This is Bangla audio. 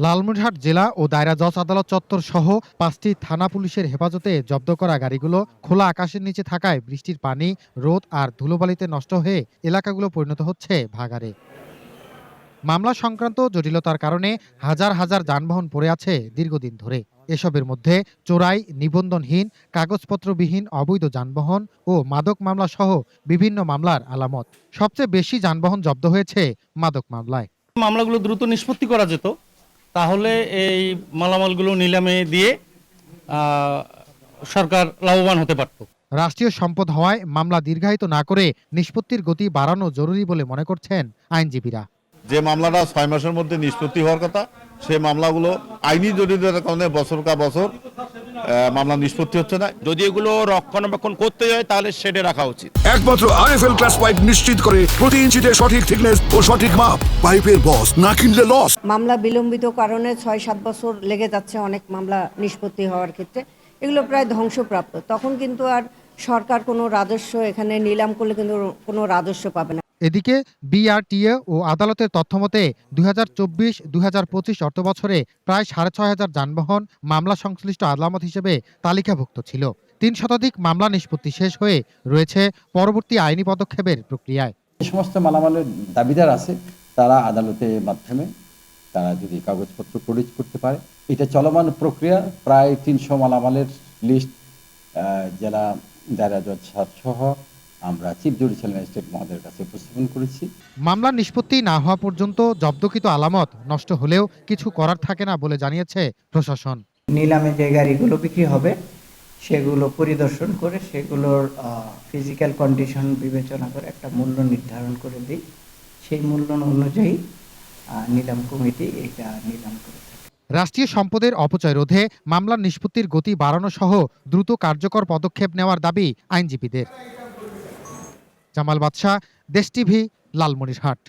লালমনিরহাট জেলা ও দায়রা জজ আদালত চত্বর সহ 5টি থানা পুলিশের হেফাজতে জব্দ করা গাড়িগুলো খোলা আকাশের নিচে থাকায় বৃষ্টির পানি, রোদ আর ধুলোবালিতে নষ্ট হয়ে এলাকাগুলো পরিণত হচ্ছে ভাগাড়ে। মামলা সংক্রান্ত জটিলতার কারণে হাজার হাজার যানবাহন পড়ে আছে দীর্ঘদিন ধরে। এসবের মধ্যে চোরাই, নিবন্ধনহীন, কাগজপত্রবিহীন অবৈধ যানবাহন ও মাদক মামলা সহ বিভিন্ন মামলার আলামত। সবচেয়ে বেশি যানবাহন জব্দ হয়েছে মাদক মামলায়। মামলাগুলো দ্রুত নিষ্পত্তি করা যেত, তাহলে এই মালামালগুলো নিলামে দিয়ে সরকার লাভবান হতে পারত। রাষ্ট্রীয় সম্পদ হওয়ায় মামলা দীর্ঘায়িত না করে নিষ্পত্তির গতি বাড়ানো জরুরি বলে মনে করছেন আইনজীবীরা। যে মামলাটা 6 মাসের মধ্যে নিষ্পত্তি হওয়ার কথা, সেই মামলাগুলো আইনি জটিলতার কারণে বছর মামলা নিষ্পত্তি হচ্ছে না। যদি এগুলো রক্ষণাবেক্ষণ করতে হয় তাহলে শেডে রাখা উচিত। একমাত্র আরএফএল ক্লাস পাইপ নিশ্চিত করে প্রতি ইঞ্চিতে সঠিক থিকনেস ও সঠিক মাপ। পাইপের বস, না কিনলে লস। মামলা বিলম্বিত কারণে 6-7 বছর লেগে যাচ্ছে অনেক মামলা নিষ্পত্তি হওয়ার ক্ষেত্রে। এগুলো প্রায় ধ্বংসপ্রাপ্ত। তখন কিন্তু আর সরকার কোনো রাজস্ব, এখানে নিলাম করলে কিন্তু কোনো রাজস্ব পাবে না। এদিকে বিআরটিএ ও আদালতের তথ্যমতে 2024-2025 অর্থবছরে প্রায় 6,500 যানবাহন মামলা সংশ্লিষ্ট আদালত হিসেবে তালিকাভুক্ত ছিল। 3 শতাধিক মামলা নিষ্পত্তি শেষ হয়ে রয়েছে পরবর্তী আইনি পদক্ষেপের প্রক্রিয়ায়। যে সমস্ত মালামালের দাবিদার আছে তারা আদালতের মাধ্যমে তারা যদি কাগজপত্র প্রডিউস করতে পারে, এটা চলমান প্রক্রিয়া। প্রায় 300 মালামালের লিস্ট জেলা দায়রা জজ সহ আমরা চিফ জুডিশিয়াল ম্যাজিস্ট্রেট মহোদয়ের কাছে উপস্থাপন করেছি। মামলা নিষ্পত্তি না হওয়া পর্যন্ত জব্দকৃত আলামত নষ্ট হলেও কিছু করার থাকে না বলে জানিয়েছে প্রশাসন। নিলামে যে গাড়িগুলো বিক্রি হবে সেগুলো পরিদর্শন করে সেগুলোর ফিজিক্যাল কন্ডিশন বিবেচনা করে একটা মূল্য নির্ধারণ করে দিই। সেই মূল্য অনুযায়ী নিলাম কমিটি এটা নিলাম করে থাকে। রাষ্ট্রীয় সম্পদের অপচয় রোধে মামলার নিষ্পত্তির গতি বাড়ানো সহ দ্রুত কার্যকর পদক্ষেপ নেওয়ার দাবি আইনজীবীদের। জামাল বাদশা, দেশ টিভি, লালমনিরহাট।